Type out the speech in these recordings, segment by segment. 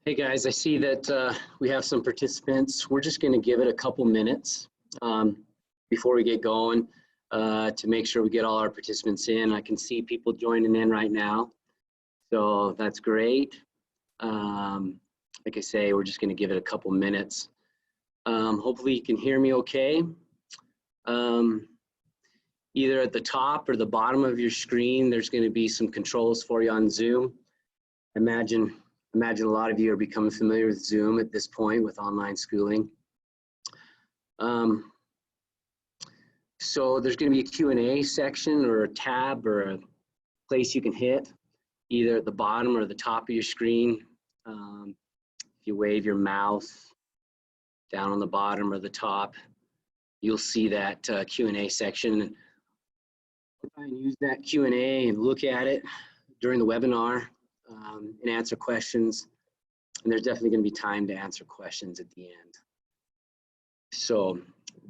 Hey guys, I see that we have some participants. We're just going to give it a couple minutes before we get going to make sure we get all our participants in. I can see people joining in right now, so that's great. Like I say, we're just going to give it a couple minutes. Hopefully you can hear me okay. Either at the top or the bottom of your screen, there's going to be some controls for you on Zoom. Imagine a lot of you are becoming familiar with Zoom at this point with online schooling. So there's going to be a Q&A section or a tab or a place you can hit, either at the bottom or the top of your screen. If you wave your mouse down on the bottom or the top, you'll see that Q&A section. Try and use that Q&A and look at it during the webinar and answer questions. And there's definitely going to be time to answer questions at the end. So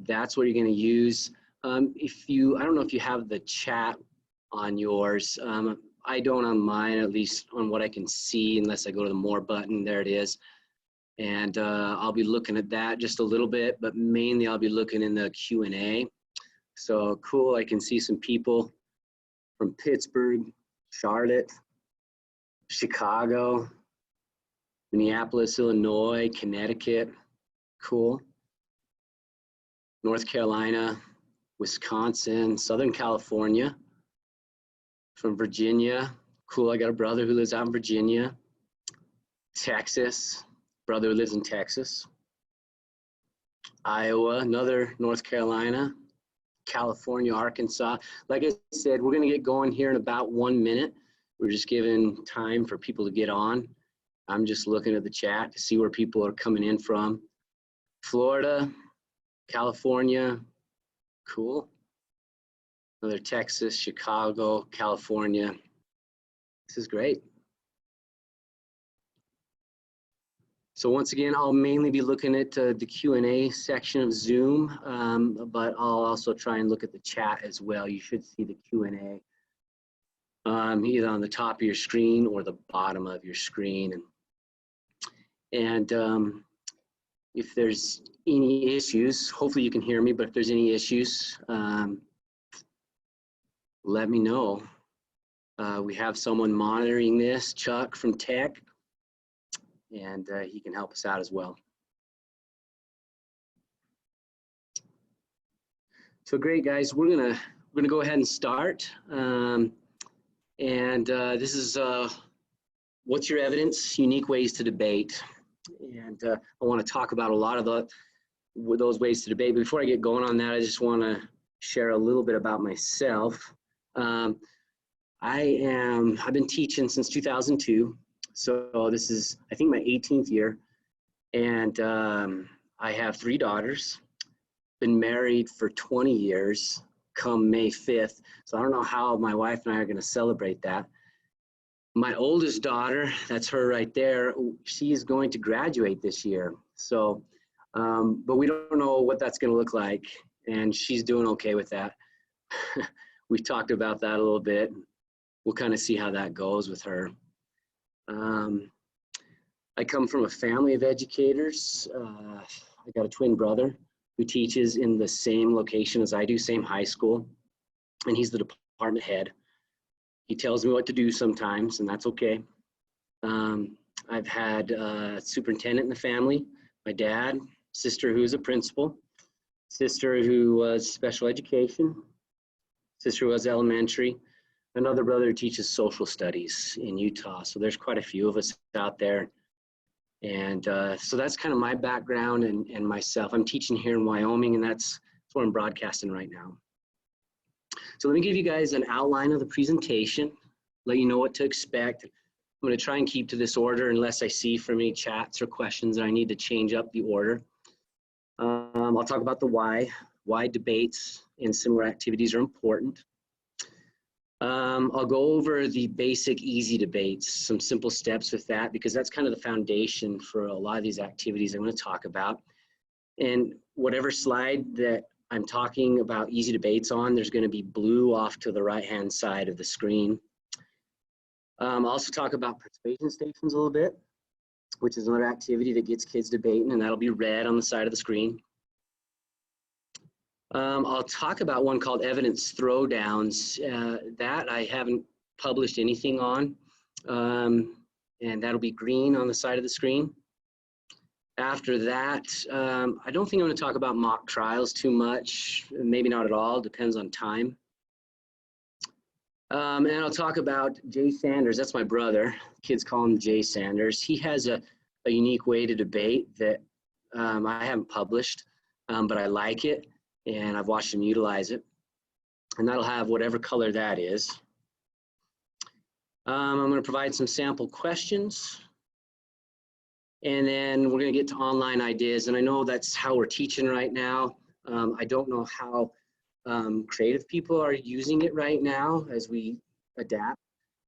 that's what you're going to use. I don't know if you have the chat on yours. I don't on mine, at least on what I can see, unless I go to the more button. There it is. And I'll be looking at that just a little bit, but mainly I'll be looking in the Q&A. So cool, I can see some people from Pittsburgh, Charlotte, Chicago, Minneapolis, Illinois, Connecticut, cool. North Carolina, Wisconsin, Southern California, from Virginia, cool, I got a brother who lives out in Virginia, Texas, brother who lives in Texas, Iowa, another North Carolina, California, Arkansas. Like I said, we're gonna get going here in about 1 minute. We're just giving time for people to get on. I'm just looking at the chat to see where people are coming in from. Florida, California, cool. Another Texas, Chicago, California. This is great. So once again, I'll mainly be looking at the Q&A section of Zoom, but I'll also try and look at the chat as well. You should see the Q&A either on the top of your screen or the bottom of your screen. And if there's any issues, hopefully you can hear me, but if there's any issues, let me know. We have someone monitoring this, Chuck from Tech, and he can help us out as well. So great, guys, we're gonna go ahead and start. This is what's your evidence? Unique ways to debate. And I want to talk about a lot of those ways to debate. But before I get going on that, I just want to share a little bit about myself. I've been teaching since 2002. So this is, I think, my 18th year. And I have 3 daughters, been married for 20 years, come May 5th. So I don't know how my wife and I are going to celebrate that. My oldest daughter, that's her right there, she is going to graduate this year. So, but we don't know what that's going to look like. And she's doing okay with that. We've talked about that a little bit. We'll kind of see how that goes with her. I come from a family of educators. I got a twin brother who teaches in the same location as I do, same high school, and he's the department head. He tells me what to do sometimes, and that's okay. I've had a superintendent in the family, my dad, sister who's a principal, sister who was special education, sister who was elementary, another brother who teaches social studies in Utah. So there's quite a few of us out there. And so that's kind of my background and myself. I'm teaching here in Wyoming, and that's where I'm broadcasting right now. So let me give you guys an outline of the presentation, let you know what to expect. I'm going to try and keep to this order unless I see from any chats or questions that I need to change up the order. I'll talk about the why debates and similar activities are important. I'll go over the basic easy debates, some simple steps with that, because that's kind of the foundation for a lot of these activities I'm going to talk about. And whatever slide that I'm talking about easy debates on, there's going to be blue off to the right-hand side of the screen. I'll also talk about persuasion stations a little bit. which is another activity that gets kids debating, and that'll be red on the side of the screen. I'll talk about one called evidence throwdowns. That I haven't published anything on, and that'll be green on the side of the screen. After that, I don't think I'm going to talk about mock trials too much, maybe not at all, depends on time. And I'll talk about Jay Sanders. That's my brother. Kids call him Jay Sanders. He has a unique way to debate that I haven't published, but I like it, and I've watched him utilize it. And that'll have whatever color that is. I'm going to provide some sample questions, and then we're going to get to online ideas. And I know that's how we're teaching right now. I don't know how creative people are using it right now as we adapt,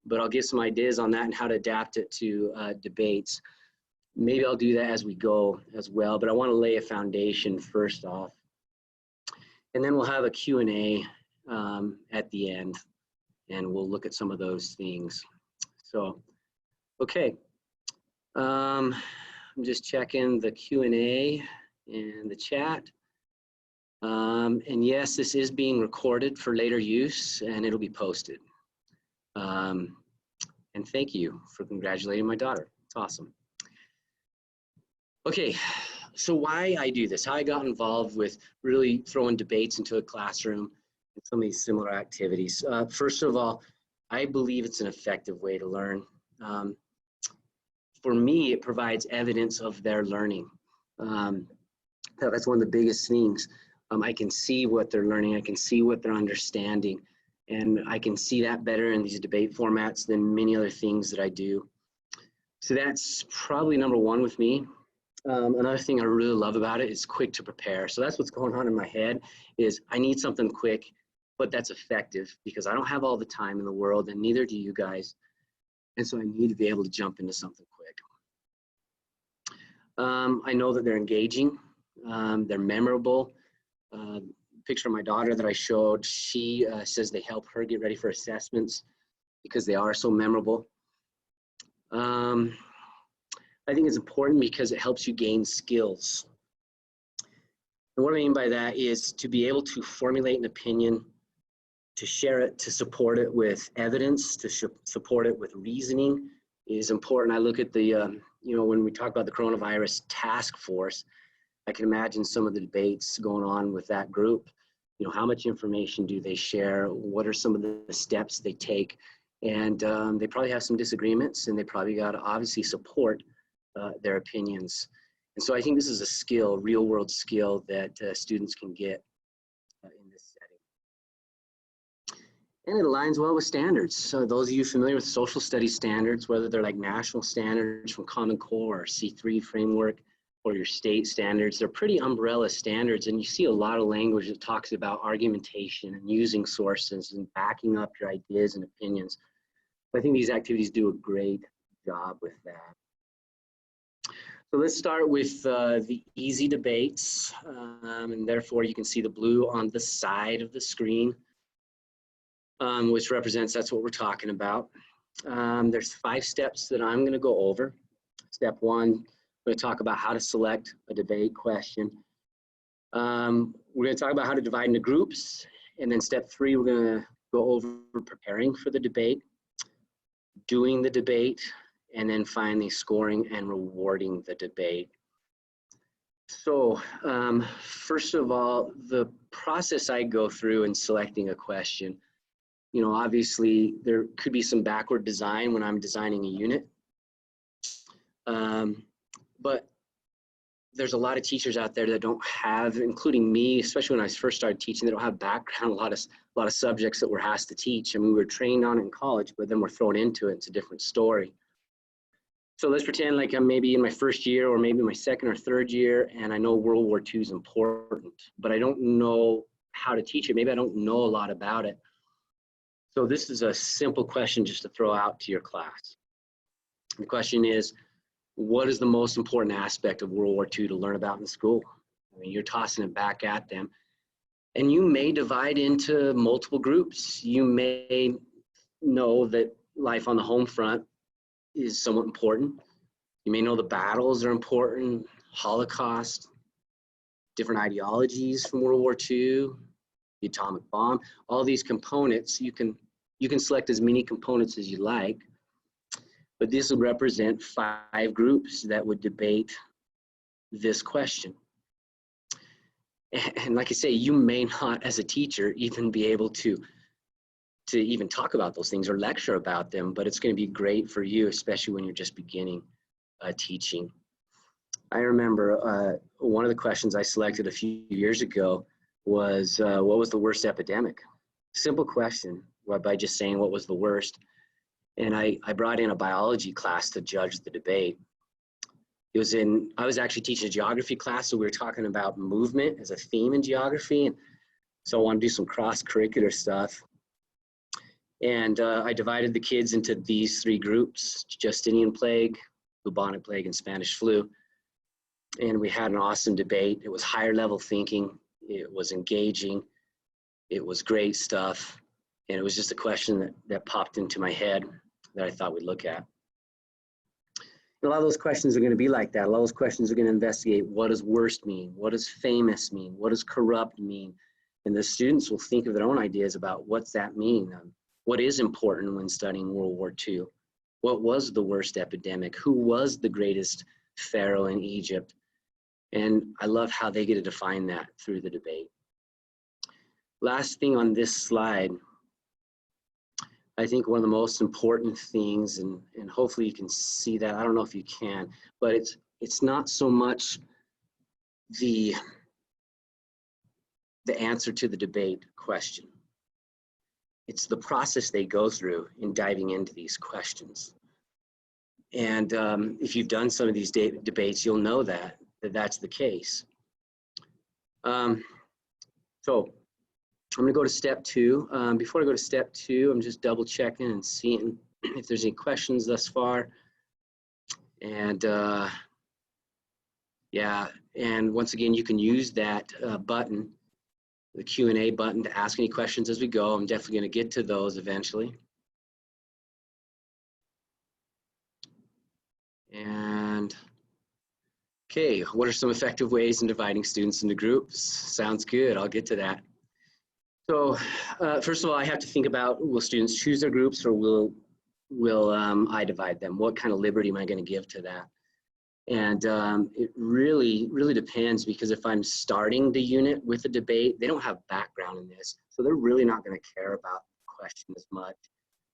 but I'll give some ideas on that and how to adapt it to debates. Maybe I'll do that as we go as well, but I want to lay a foundation first off. And then we'll have a Q&A at the end, and we'll look at some of those things. So, okay. I'm just checking the Q&A and the chat. And yes, this is being recorded for later use, and it'll be posted. And thank you for congratulating my daughter. It's awesome. Okay, so why I do this, how I got involved with really throwing debates into a classroom and some of these similar activities. First of all, I believe it's an effective way to learn. For me, it provides evidence of their learning. That's one of the biggest things. I can see what they're learning, I can see what they're understanding, and I can see that better in these debate formats than many other things that I do. So that's probably number one with me. Another thing I really love about it is quick to prepare. So that's what's going on in my head is I need something quick, but that's effective because I don't have all the time in the world, and neither do you guys. And so I need to be able to jump into something quick. I know that they're engaging, they're memorable. Picture of my daughter that I showed, she says they help her get ready for assessments because they are so memorable. I think it's important because it helps you gain skills. And what I mean by that is to be able to formulate an opinion, to share it, to support it with evidence, to support it with reasoning is important. I look at the, you know, when we talk about the coronavirus task force, I can imagine some of the debates going on with that group. You know, how much information do they share? What are some of the steps they take? And they probably have some disagreements, and they probably got to obviously support their opinions. And so I think this is a skill, real world skill that students can get in this setting. And it aligns well with standards. So those of you familiar with social studies standards, whether they're like national standards from Common Core or C3 framework, or your state standards, they're pretty umbrella standards, and you see a lot of language that talks about argumentation and using sources and backing up your ideas and opinions. I think these activities do a great job with that. So let's start with the easy debates, and therefore you can see the blue on the side of the screen, which represents that's what we're talking about. There's 5 steps that I'm going to go over. Step 1. We're going to talk about how to select a debate question. We're going to talk about how to divide into groups. And then step 3, we're going to go over preparing for the debate, doing the debate, and then finally scoring and rewarding the debate. So first of all, the process I go through in selecting a question, you know, obviously there could be some backward design when I'm designing a unit. But there's a lot of teachers out there that don't have, including me, especially when I first started teaching, they don't have background, a lot of subjects that we're asked to teach. I mean, we were trained on it in college, but then we're thrown into it. It's a different story. So let's pretend like I'm maybe in my first year or maybe my second or third year, and I know World War II is important, but I don't know how to teach it. Maybe I don't know a lot about it. So this is a simple question just to throw out to your class. The question is, what is the most important aspect of World War II to learn about in school? I mean, you're tossing it back at them. And you may divide into multiple groups. You may know that life on the home front is somewhat important. You may know the battles are important, Holocaust, different ideologies from World War II, the atomic bomb, all these components. You can select as many components as you like, but this would represent 5 groups that would debate this question. And like I say, you may not, as a teacher, even be able to even talk about those things or lecture about them, but it's going to be great for you, especially when you're just beginning teaching. I remember one of the questions I selected a few years ago was, what was the worst epidemic? Simple question, by just saying what was the worst. And I brought in a biology class to judge the debate. I was actually teaching a geography class, so we were talking about movement as a theme in geography. And so I wanted to do some cross-curricular stuff. And I divided the kids into these 3 groups: Justinian plague, bubonic plague, and Spanish flu. And we had an awesome debate. It was higher level thinking. It was engaging. It was great stuff. And it was just a question that popped into my head that I thought we'd look at. And a lot of those questions are going to be like that. A lot of those questions are going to investigate, what does worst mean? What does famous mean? What does corrupt mean? And the students will think of their own ideas about what's that mean? What is important when studying World War II? What was the worst epidemic? Who was the greatest pharaoh in Egypt? And I love how they get to define that through the debate. Last thing on this slide, I think one of the most important things, and hopefully you can see that, I don't know if you can, but it's not so much the answer to the debate question. It's the process they go through in diving into these questions. And if you've done some of these debates, you'll know that that's the case. So I'm gonna go to step 2. Before I go to step 2, I'm just double checking and seeing if there's any questions thus far. And yeah, and once again, you can use that button, the Q&A button, to ask any questions as we go. I'm definitely gonna get to those eventually. And okay, what are some effective ways in dividing students into groups? Sounds good, I'll get to that. So first of all, I have to think about, will students choose their groups, or will I divide them? What kind of liberty am I going to give to that? And it really depends, because if I'm starting the unit with a debate, they don't have background in this, so they're really not going to care about the question as much.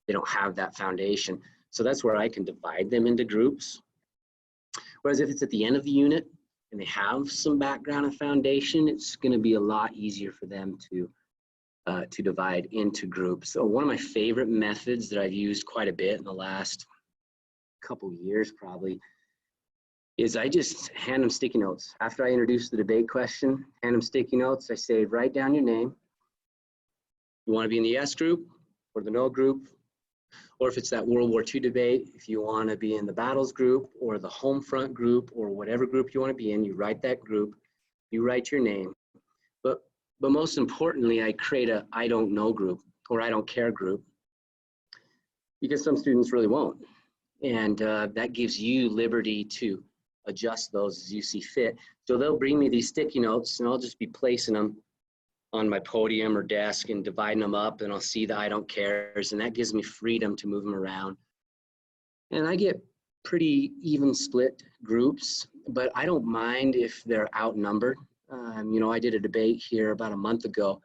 They don't have that foundation. So that's where I can divide them into groups. Whereas if it's at the end of the unit and they have some background and foundation, it's going to be a lot easier for them to divide into groups. So one of my favorite methods that I've used quite a bit in the last couple years probably is I just hand them sticky notes. After I introduce the debate question, hand them sticky notes. I say, write down your name. You want to be in the yes group or the no group, or if it's that World War II debate, if you want to be in the battles group or the home front group or whatever group you want to be in, you write that group, you write your name. But most importantly, I create a I don't know group or I don't care group, because some students really won't. And that gives you liberty to adjust those as you see fit. So they'll bring me these sticky notes and I'll just be placing them on my podium or desk and dividing them up, and I'll see the I don't cares, and that gives me freedom to move them around. And I get pretty even split groups, but I don't mind if they're outnumbered. You know, I did a debate here about a month ago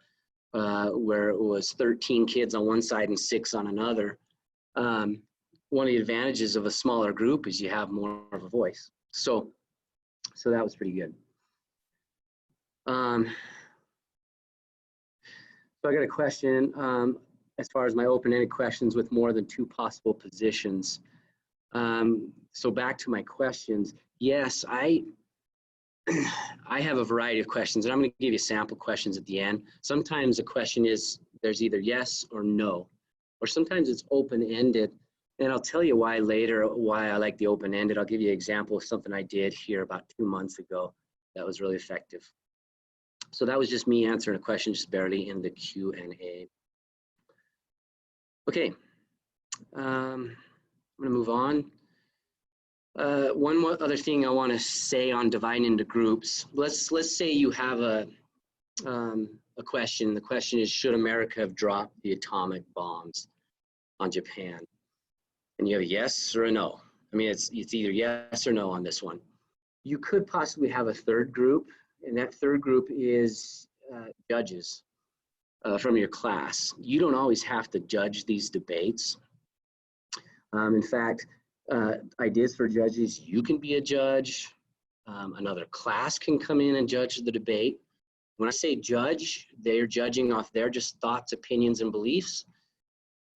where it was 13 kids on one side and 6 on another. One of the advantages of a smaller group is you have more of a voice. So that was pretty good. So I got a question as far as my open-ended questions with more than 2 possible positions. So back to my questions. Yes, I have a variety of questions, and I'm going to give you sample questions at the end. Sometimes the question is there's either yes or no, or sometimes it's open-ended, and I'll tell you why later, why I like the open-ended. I'll give you an example of something I did here about 2 months ago that was really effective. So that was just me answering a question just barely in the Q&A. Okay, I'm going to move on. Other thing I want to say on dividing into groups. Let's say you have a question. The question is, should America have dropped the atomic bombs on Japan? And you have a yes or a no. I mean, it's either yes or no on this one. You could possibly have a third group, and that third group is judges from your class. You don't always have to judge these debates. In fact, ideas for judges, you can be a judge. Another class can come in and judge the debate. When I say judge, they're judging off their just thoughts, opinions, and beliefs.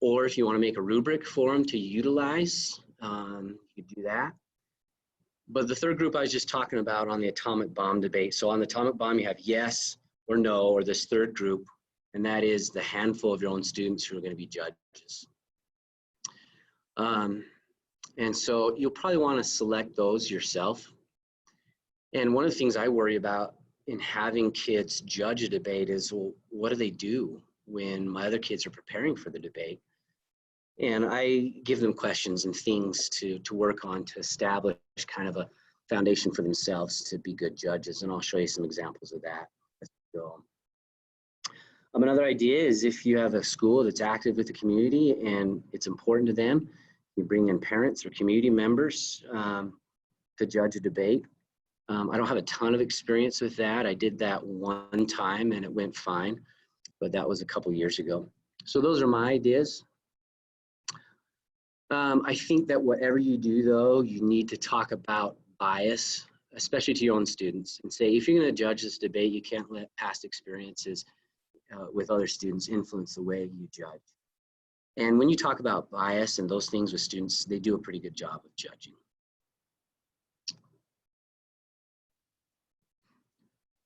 Or if you want to make a rubric for them to utilize, you do that. But the third group I was just talking about on the atomic bomb debate. So on the atomic bomb, you have yes or no, or this third group, and that is the handful of your own students who are going to be judges. And so you'll probably want to select those yourself. And one of the things I worry about in having kids judge a debate is, well, what do they do when my other kids are preparing for the debate? And I give them questions and things to work on to establish kind of a foundation for themselves to be good judges. And I'll show you some examples of that as we go. Another idea is if you have a school that's active with the community and it's important to them, you bring in parents or community members to judge a debate. I don't have a ton of experience with that. I did that one time and it went fine, but that was a couple years ago. So those are my ideas. I think that whatever you do, though, you need to talk about bias, especially to your own students, and say, if you're going to judge this debate, you can't let past experiences with other students influence the way you judge. And when you talk about bias and those things with students, they do a pretty good job of judging.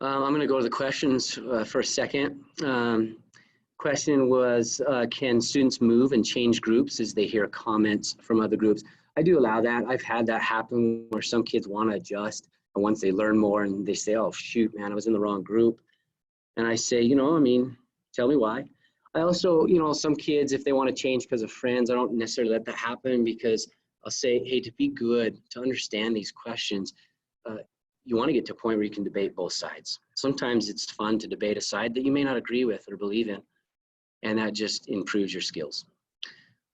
I'm going to go to the questions for a second. Question was, can students move and change groups as they hear comments from other groups? I do allow that. I've had that happen where some kids want to adjust, and once they learn more and they say, oh, shoot, man, I was in the wrong group. And I say, you know, I mean, tell me why. I also, you know, some kids, if they want to change because of friends, I don't necessarily let that happen, because I'll say, hey, to be good, to understand these questions, you want to get to a point where you can debate both sides. Sometimes it's fun to debate a side that you may not agree with or believe in, and that just improves your skills.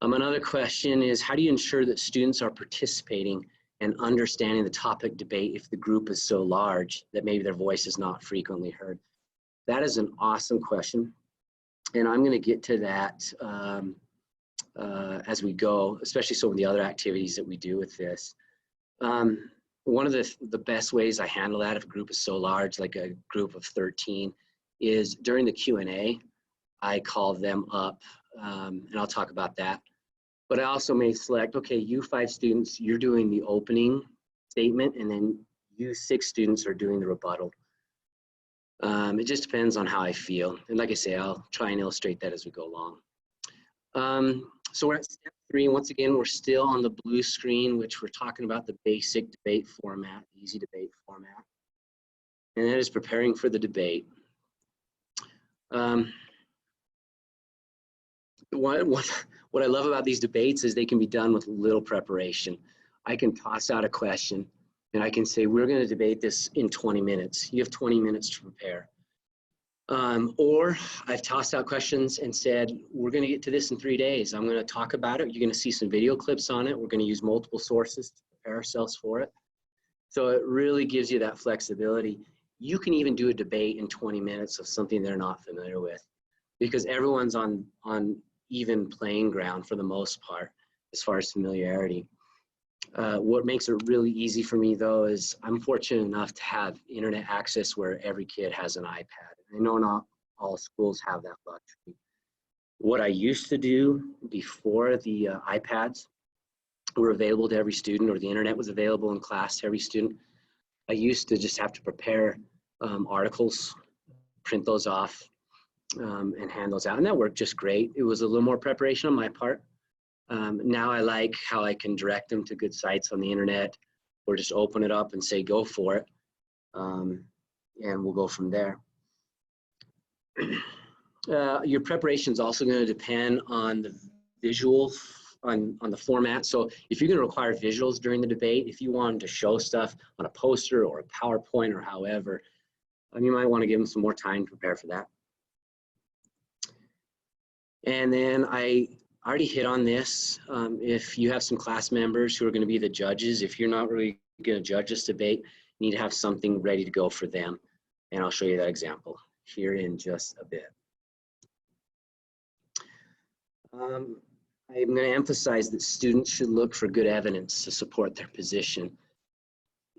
Another question is, how do you ensure that students are participating and understanding the topic debate if the group is so large that maybe their voice is not frequently heard? That is an awesome question, and I'm going to get to that as we go, especially some of the other activities that we do with this. One of the best ways I handle that if a group is so large, like a group of 13, is during the Q&A, I call them up, and I'll talk about that. But I also may select, okay, you 5 students, you're doing the opening statement, and then you 6 students are doing the rebuttal. It just depends on how I feel. And like I say, I'll try and illustrate that as we go along. So we're at step 3. Once again, we're still on the blue screen, which we're talking about the basic debate format, easy debate format. And that is preparing for the debate. What I love about these debates is they can be done with little preparation. I can toss out a question and I can say, we're going to debate this in 20 minutes. You have 20 minutes to prepare. Or I've tossed out questions and said, we're going to get to this in 3 days. I'm going to talk about it. You're going to see some video clips on it. We're going to use multiple sources to prepare ourselves for it. So it really gives you that flexibility. You can even do a debate in 20 minutes of something they're not familiar with, because everyone's on even playing ground for the most part as far as familiarity. What makes it really easy for me, though, is I'm fortunate enough to have internet access where every kid has an iPad. I know not all schools have that luxury. What I used to do before the iPads were available to every student, or the internet was available in class to every student, I used to just have to prepare articles, print those off, and hand those out, and that worked just great. It was a little more preparation on my part. Now I like how I can direct them to good sites on the internet, or just open it up and say, go for it, and we'll go from there. Your preparation is also going to depend on the visual on the format. So if you're going to require visuals during the debate, if you wanted to show stuff on a poster or a PowerPoint or however, you might want to give them some more time to prepare for that. And then I already hit on this. If you have some class members who are going to be the judges, if you're not really going to judge this debate, you need to have something ready to go for them. And I'll show you that example here in just a bit. I'm going to emphasize that students should look for good evidence to support their position.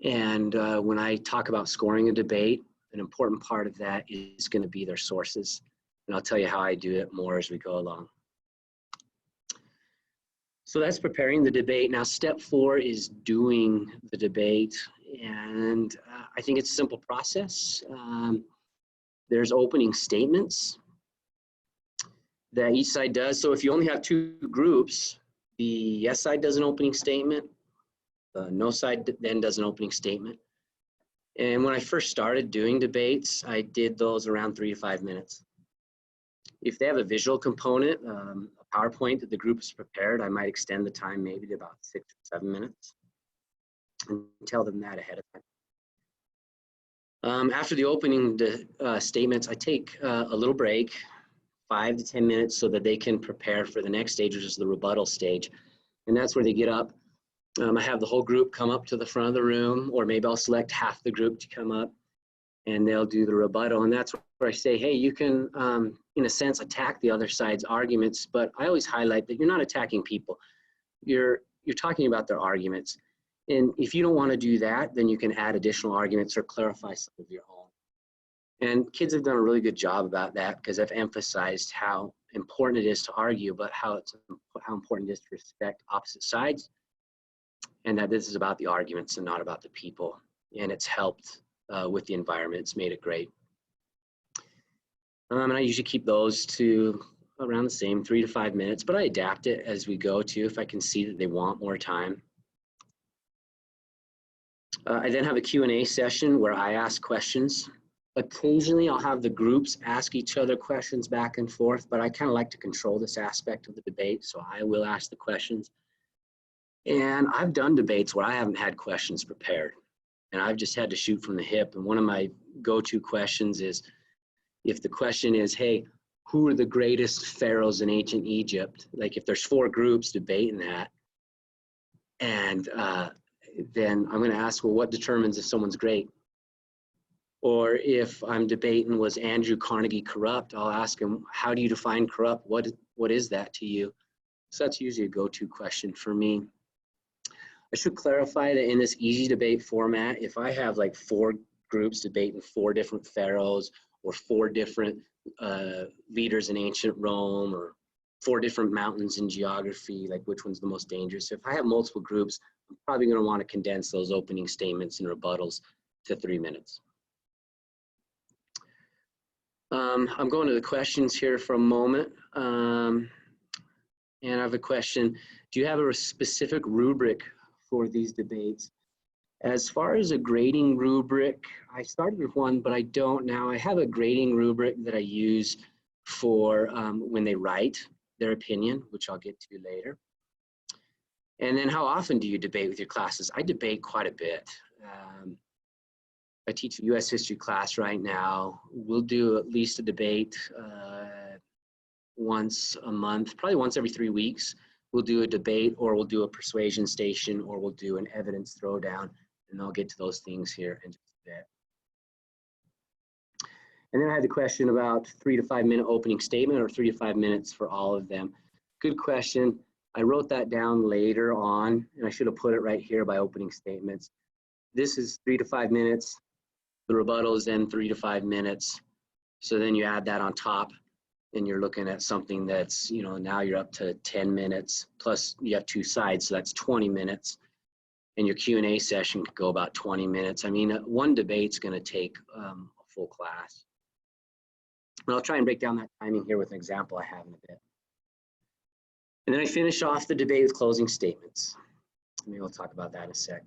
And when I talk about scoring a debate, an important part of that is going to be their sources. And I'll tell you how I do it more as we go along. So that's preparing the debate. Now, step 4 is doing the debate. And I think it's a simple process. There's opening statements that each side does. So if you only have 2 groups, the yes side does an opening statement, the no side then does an opening statement. And when I first started doing debates, I did those around 3 to 5 minutes. If they have a visual component, a PowerPoint that the group has prepared, I might extend the time maybe to about 6 or 7 minutes and tell them that ahead of time. After the opening statements, I take a little break, 5 to 10 minutes, so that they can prepare for the next stage, which is the rebuttal stage. And that's where they get up. I have the whole group come up to the front of the room, or maybe I'll select half the group to come up and they'll do the rebuttal. And that's where I say, hey, you can, in a sense, attack the other side's arguments, but I always highlight that you're not attacking people. You're talking about their arguments. And if you don't want to do that, then you can add additional arguments or clarify some of your own. And kids have done a really good job about that, because I've emphasized how important it is to argue, but how important it is to respect opposite sides, and that this is about the arguments and not about the people. And it's helped with the environment. It's made it great. And I usually keep those to around the same 3 to 5 minutes, but I adapt it as we go too if I can see that they want more time. I then have a Q&A session where I ask questions. Occasionally I'll have the groups ask each other questions back and forth, but I kind of like to control this aspect of the debate, so I will ask the questions. And I've done debates where I haven't had questions prepared, and I've just had to shoot from the hip. And one of my go-to questions is, if the question is, hey, who are the greatest pharaohs in ancient Egypt? Like if there's 4 groups debating that, and then I'm going to ask, well, what determines if someone's great? Or if I'm debating, was Andrew Carnegie corrupt? I'll ask him, how do you define corrupt? What is that to you? So that's usually a go-to question for me. I should clarify that in this easy debate format, if I have like 4 groups debating 4 different pharaohs, or 4 different leaders in ancient Rome, or 4 different mountains in geography, like which one's the most dangerous. So if I have multiple groups, I'm probably going to want to condense those opening statements and rebuttals to 3 minutes. I'm going to the questions here for a moment. And I have a question. Do you have a specific rubric for these debates? As far as a grading rubric, I started with one, but I don't now. I have a grading rubric that I use for when they write their opinion, which I'll get to later. And then how often do you debate with your classes? I debate quite a bit. I teach a U.S. history class right now. We'll do at least a debate once a month, probably once every 3 weeks. We'll do a debate, or we'll do a persuasion station, or we'll do an evidence throwdown. And I'll get to those things here in just a bit. And then I had the question about 3 to 5 minute opening statement, or 3 to 5 minutes for all of them. Good question. I wrote that down later on, and I should have put it right here by opening statements. This is 3 to 5 minutes. The rebuttal is then 3 to 5 minutes. So then you add that on top, and you're looking at something that's, you know, now you're up to 10 minutes, plus you have 2 sides, so that's 20 minutes. And your Q&A session could go about 20 minutes. I mean, one debate's going to take a full class. And I'll try and break down that timing here with an example I have in a bit. And then I finish off the debate with closing statements. Maybe we'll talk about that in a sec.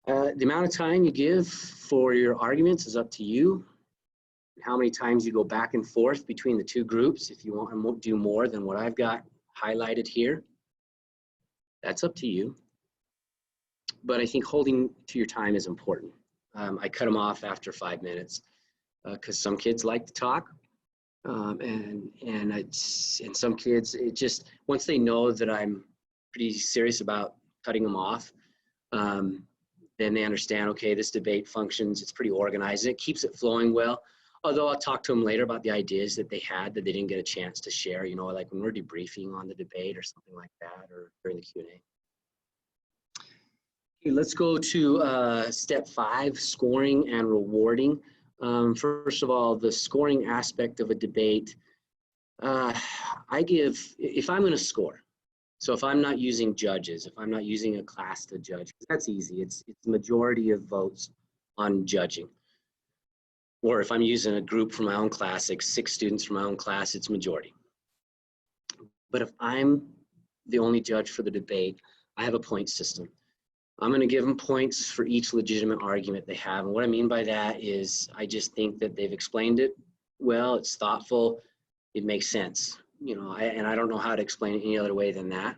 The amount of time you give for your arguments is up to you. How many times you go back and forth between the 2 groups. If you want to do more than what I've got highlighted here. That's up to you. But I think holding to your time is important. I cut them off after 5 minutes because some kids like to talk. And some kids, it just, once they know that I'm pretty serious about cutting them off, then they understand, okay, this debate functions, it's pretty organized, and it keeps it flowing well. Although I'll talk to them later about the ideas that they had that they didn't get a chance to share, you know, like when we're debriefing on the debate or something like that, or during the Q&A. Okay, let's go to step 5, scoring and rewarding. First of all, the scoring aspect of a debate, I give, if I'm going to score, so if I'm not using judges, if I'm not using a class to judge, that's easy. It's the majority of votes on judging. Or if I'm using a group from my own class, like 6 students from my own class, it's majority. But if I'm the only judge for the debate, I have a point system. I'm going to give them points for each legitimate argument they have. And what I mean by that is I just think that they've explained it well, it's thoughtful, it makes sense. You know, and I don't know how to explain it any other way than that.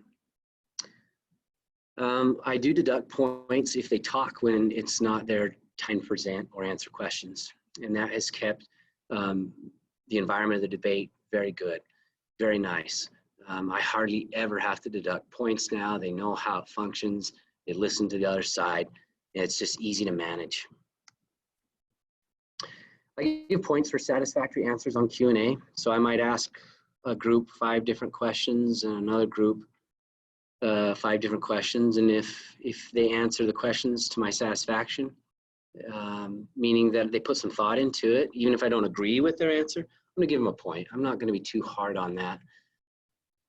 I do deduct points if they talk when it's not their time to present or answer questions. And that has kept the environment of the debate very good, very nice. I hardly ever have to deduct points now. They know how it functions. They listen to the other side. And it's just easy to manage. I give points for satisfactory answers on Q&A. So I might ask a group 5 different questions and another group 5 different questions. And if they answer the questions to my satisfaction, meaning that they put some thought into it, even if I don't agree with their answer, I'm going to give them a point. I'm not going to be too hard on that.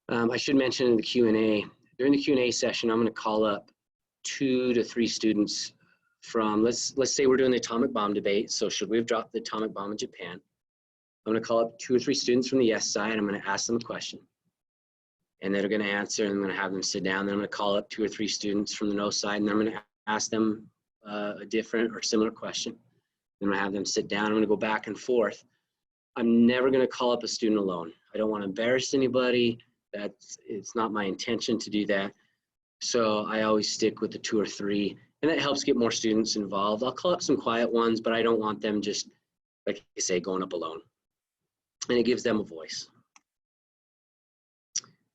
I should mention in the Q&A, during the Q&A session, I'm going to call up 2 to 3 students from, let's say we're doing the atomic bomb debate. So should we have dropped the atomic bomb in Japan? I'm going to call up 2 or 3 students from the yes side. I'm going to ask them a question. And they're going to answer, and I'm going to have them sit down. Then I'm going to call up 2 or 3 students from the no side, and I'm going to ask them a different or similar question. Then I'm going to have them sit down. I'm going to go back and forth. I'm never going to call up a student alone. I don't want to embarrass anybody. It's not my intention to do that. So I always stick with the 2 or 3, and that helps get more students involved. I'll call up some quiet ones, but I don't want them just, like I say, going up alone. And it gives them a voice.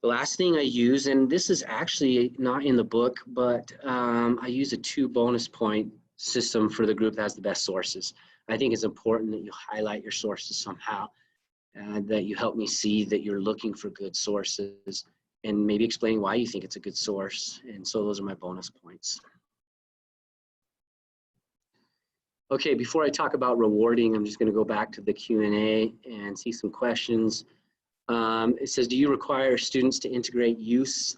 The last thing I use, and this is actually not in the book, but I use a 2 bonus point system for the group that has the best sources. I think it's important that you highlight your sources somehow, that you help me see that you're looking for good sources, and maybe explain why you think it's a good source. And so those are my bonus points. Okay, before I talk about rewarding, I'm just going to go back to the Q&A and see some questions. It says, do you require students to integrate use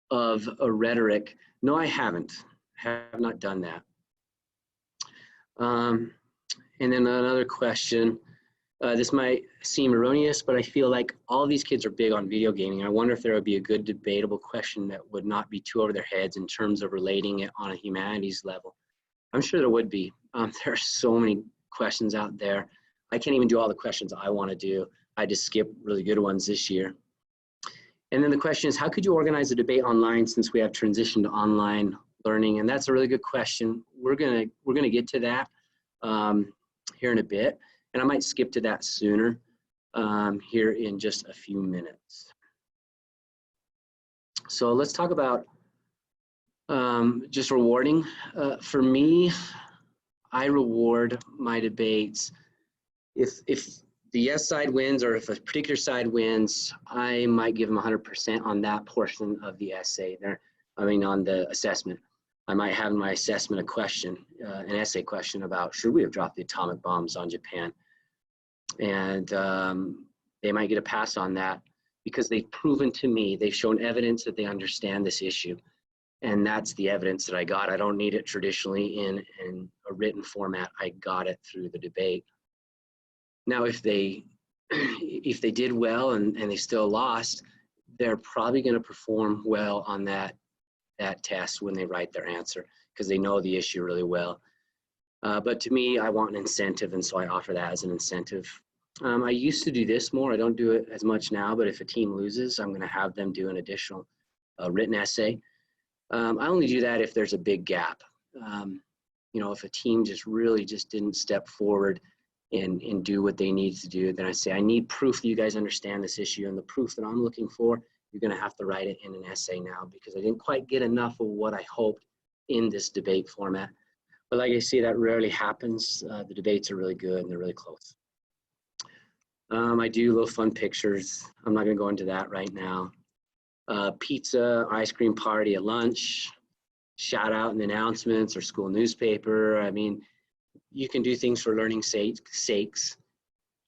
of a rhetoric? No, I haven't. Have not done that. And then another question. This might seem erroneous, but I feel like all these kids are big on video gaming. I wonder if there would be a good debatable question that would not be too over their heads in terms of relating it on a humanities level. I'm sure there would be. There are so many questions out there. I can't even do all the questions I want to do. I just skip really good ones this year. And then the question is, how could you organize a debate online since we have transitioned to online learning? And that's a really good question. We're gonna get to that here in a bit, and I might skip to that sooner here in just a few minutes. So let's talk about just rewarding. For me, I reward my debates. If the yes side wins, or if a particular side wins, I might give them 100% on that portion of the essay there. I mean, on the assessment. I might have in my assessment a question, an essay question about, should we have dropped the atomic bombs on Japan? And they might get a pass on that because they've proven to me, they've shown evidence that they understand this issue. And that's the evidence that I got. I don't need it traditionally in a written format. I got it through the debate. Now, if they did well and they still lost, they're probably going to perform well on that test when they write their answer because they know the issue really well. But to me, I want an incentive, and so I offer that as an incentive. I used to do this more. I don't do it as much now, but if a team loses, I'm going to have them do an additional written essay. I only do that if there's a big gap. You know, if a team just really just didn't step forward and do what they need to do, then I say, I need proof that you guys understand this issue, and the proof that I'm looking for, you're going to have to write it in an essay now, because I didn't quite get enough of what I hoped in this debate format. But like I say, that rarely happens. The debates are really good and they're really close. I do little fun pictures. I'm not going to go into that right now. Pizza, ice cream party at lunch, shout out in announcements or school newspaper. I mean, you can do things for learning sake.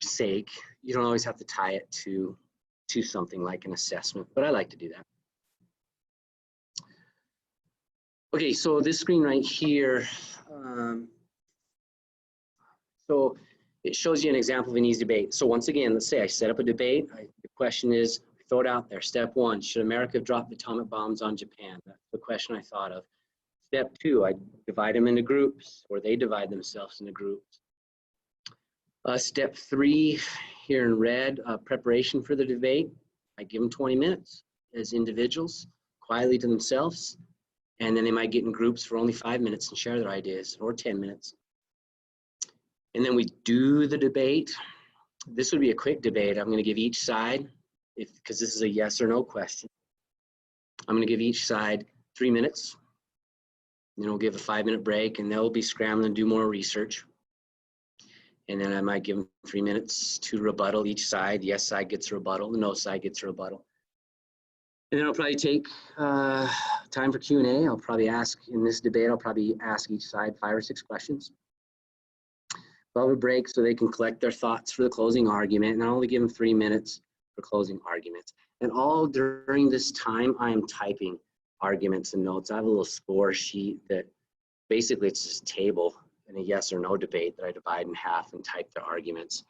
You don't always have to tie it to something like an assessment, but I like to do that. Okay, so this screen right here, so it shows you an example of an easy debate. So once again, let's say I set up a debate. The question is, throw it out there. Step 1, should America have dropped atomic bombs on Japan? That's the question I thought of. Step 2, I divide them into groups, or they divide themselves into groups. Step 3, here in red, preparation for the debate. I give them 20 minutes as individuals, quietly to themselves, and then they might get in groups for only 5 minutes and share their ideas, or 10 minutes. And then we do the debate. This would be a quick debate. I'm going to give each side, because this is a yes or no question, I'm going to give each side 3 minutes. Then we'll give a 5-minute break, and they'll be scrambling to do more research. And then I might give them 3 minutes to rebuttal each side. The yes side gets a rebuttal, the no side gets a rebuttal. And then I'll probably take time for Q&A. I'll probably ask, in this debate, I'll probably ask each side 5 or 6 questions. I'll have a break so they can collect their thoughts for the closing argument, and I'll only give them 3 minutes for closing arguments. And all during this time, I am typing arguments and notes. I have a little score sheet that basically it's just a table in a yes or no debate that I divide in half and type the arguments.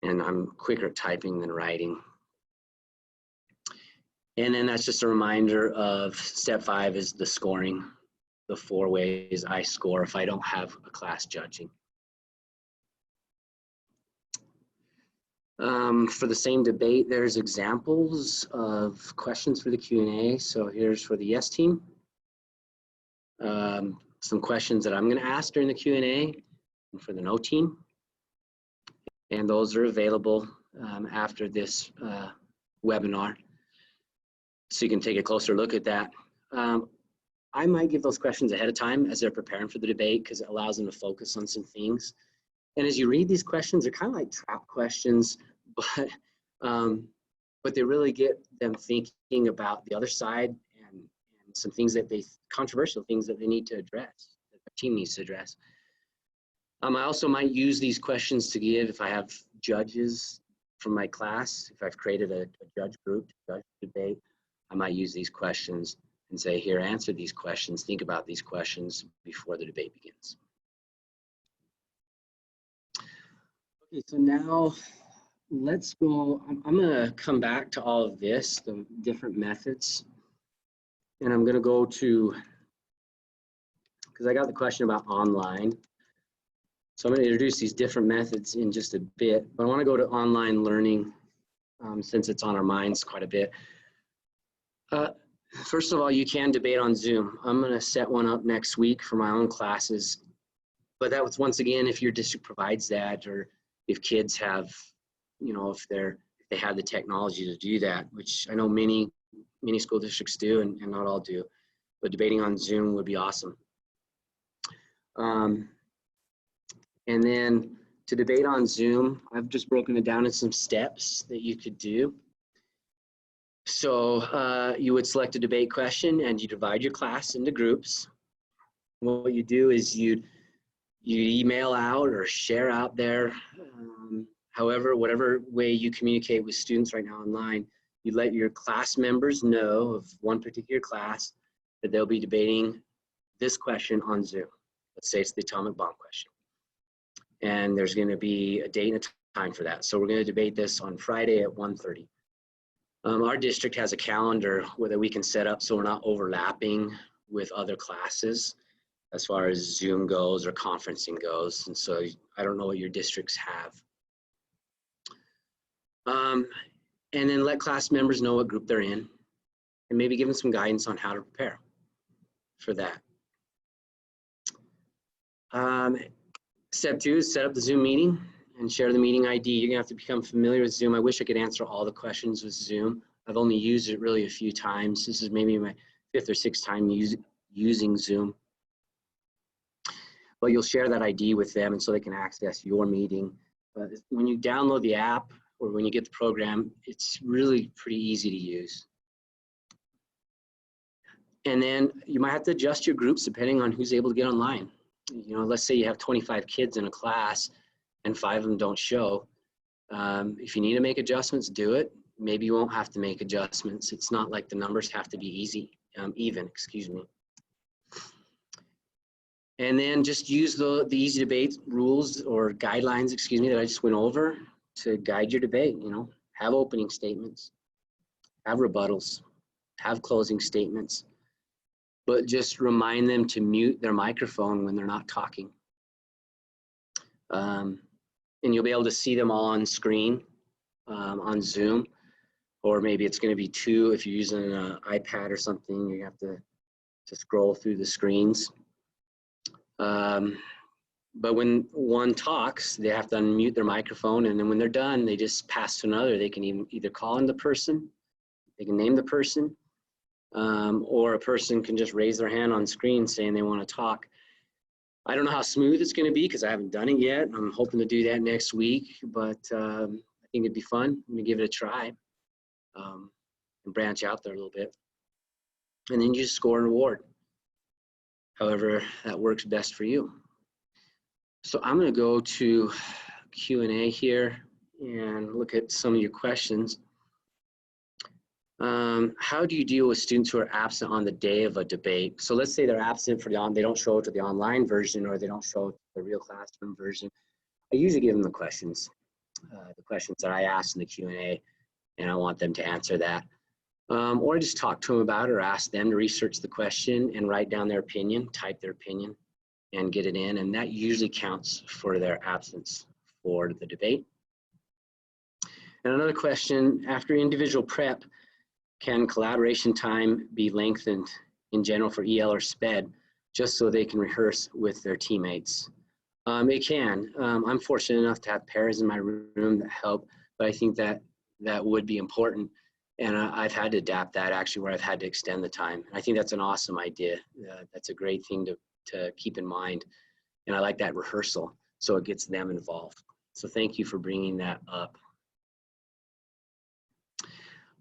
And I'm quicker at typing than writing. And then that's just a reminder of step 5 is the scoring, the 4 ways I score if I don't have a class judging. For the same debate, there's examples of questions for the Q&A. So here's for the yes team. Some questions that I'm going to ask during the Q&A, and for the no team. And those are available after this webinar. So you can take a closer look at that. I might give those questions ahead of time as they're preparing for the debate, because it allows them to focus on some things. And as you read these questions, they're kind of like trap questions, but they really get them thinking about the other side and some things that controversial things that they need to address, that the team needs to address. I also might use these questions to give, if I have judges from my class, if I've created a judge group to judge the debate, I might use these questions and say, here, answer these questions, think about these questions before the debate begins. Okay, so now let's go, I'm gonna come back to all of this, the different methods, and I'm gonna go to, because I got the question about online. So I'm gonna introduce these different methods in just a bit, but I wanna go to online learning since it's on our minds quite a bit. First of all, you can debate on Zoom. I'm gonna set one up next week for my own classes, but that was, once again, if your district provides that, or if kids have, you know, if they have the technology to do that, which I know many school districts do and not all do, but debating on Zoom would be awesome. And then to debate on Zoom, I've just broken it down in some steps that you could do. So you would select a debate question and you divide your class into groups. What you do is you email out or share out there, however, whatever way you communicate with students right now online, you let your class members know of one particular class that they'll be debating this question on Zoom. Let's say it's the atomic bomb question. And there's going to be a date and a time for that. So we're going to debate this on Friday at 1:30. Our district has a calendar that we can set up so we're not overlapping with other classes as far as Zoom goes or conferencing goes. And so I don't know what your districts have. And then let class members know what group they're in and maybe give them some guidance on how to prepare for that. Step 2 is set up the Zoom meeting and share the meeting ID. You're gonna have to become familiar with Zoom. I wish I could answer all the questions with Zoom. I've only used it really a few times. This is maybe my 5th or 6th time using Zoom. But you'll share that ID with them and so they can access your meeting. But when you download the app or when you get the program, it's really pretty easy to use. And then you might have to adjust your groups depending on who's able to get online. You know, let's say you have 25 kids in a class and 5 of them don't show. If you need to make adjustments, do it. Maybe you won't have to make adjustments. It's not like the numbers have to be even, excuse me. And then just use the easy debate rules or guidelines, excuse me, that I just went over to guide your debate. You know, have opening statements, have rebuttals, have closing statements, but just remind them to mute their microphone when they're not talking. And you'll be able to see them all on screen on Zoom, or maybe it's going to be 2 if you're using an iPad or something. You have to scroll through the screens. But when one talks, they have to unmute their microphone, and then when they're done, they just pass to another. They can either call in the person, they can name the person, or a person can just raise their hand on screen saying they want to talk. I don't know how smooth it's going to be because I haven't done it yet. I'm hoping to do that next week, but I think it'd be fun. I'm going to give it a try and branch out there a little bit. And then you just score an award, however that works best for you. So I'm going to go to Q&A here and look at some of your questions. How do you deal with students who are absent on the day of a debate? So let's say they're absent they don't show up to the online version, or they don't show up to the real classroom version. I usually give them the questions that I asked in the Q&A, and I want them to answer that. Or just talk to them about it, or ask them to research the question and write down their opinion, type their opinion, and get it in, and that usually counts for their absence for the debate. And another question, after individual prep, can collaboration time be lengthened in general for EL or SPED, just so they can rehearse with their teammates? It can. I'm fortunate enough to have pairs in my room that help, but I think that would be important. And I've had to adapt that actually, where I've had to extend the time. I think that's an awesome idea. That's a great thing to keep in mind. And I like that rehearsal, so it gets them involved. So thank you for bringing that up.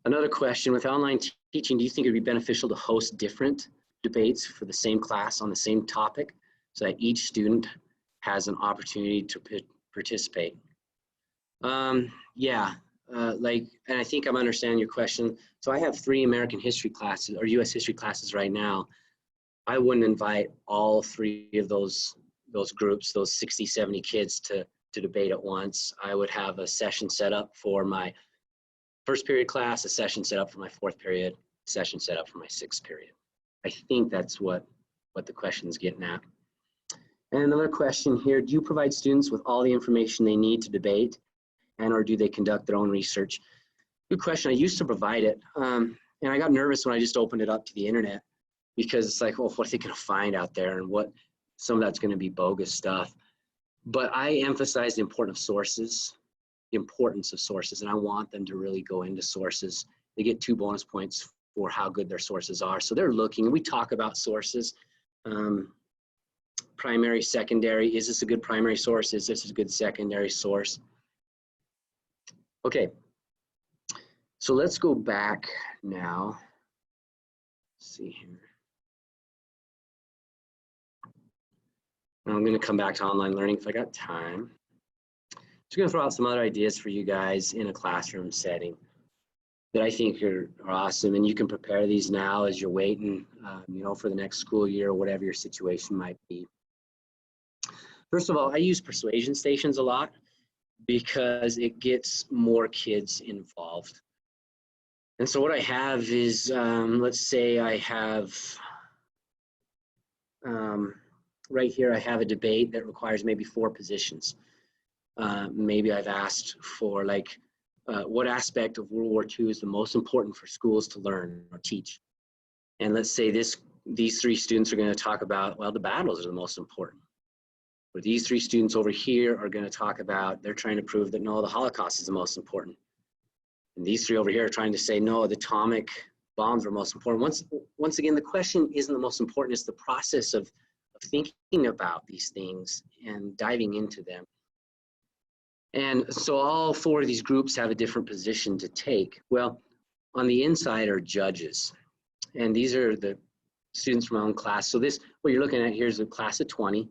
Another question, with online teaching, do you think it would be beneficial to host different debates for the same class on the same topic so that each student has an opportunity to participate? Yeah, and I think I'm understanding your question. So I have 3 American history classes or US history classes right now. I wouldn't invite all 3 of those groups, those 60, 70 kids to debate at once. I would have a session set up for my first period class, a session set up for my 4th period, a session set up for my 6th period. I think that's what the question is getting at. And another question here, do you provide students with all the information they need to debate, and or do they conduct their own research? Good question. I used to provide it, and I got nervous when I just opened it up to the internet, because it's like, well, what are they going to find out there, and what some of that's going to be bogus stuff. But I emphasize the importance of sources, and I want them to really go into sources. They get 2 bonus points for how good their sources are. So they're looking, and we talk about sources, primary, secondary. Is this a good primary source? Is this a good secondary source? Okay, so let's go back now. Let's see here. I'm going to come back to online learning if I got time. Just going to throw out some other ideas for you guys in a classroom setting that I think are awesome, and you can prepare these now as you're waiting, for the next school year or whatever your situation might be. First of all, I use persuasion stations a lot because it gets more kids involved. And so what I have is, let's say I have, right here, I have a debate that requires maybe 4 positions. Maybe I've asked for like what aspect of World War II is the most important for schools to learn or teach. And let's say these three students are going to talk about, well, the battles are the most important. Or these three students over here are going to talk about, they're trying to prove that no, the Holocaust is the most important. And these three over here are trying to say, no, the atomic bombs are most important. Once again, the question isn't the most important, it's the process of thinking about these things and diving into them. And so all four of these groups have a different position to take. Well, on the inside are judges. And these are the students from my own class. So what you're looking at here is a class of 20,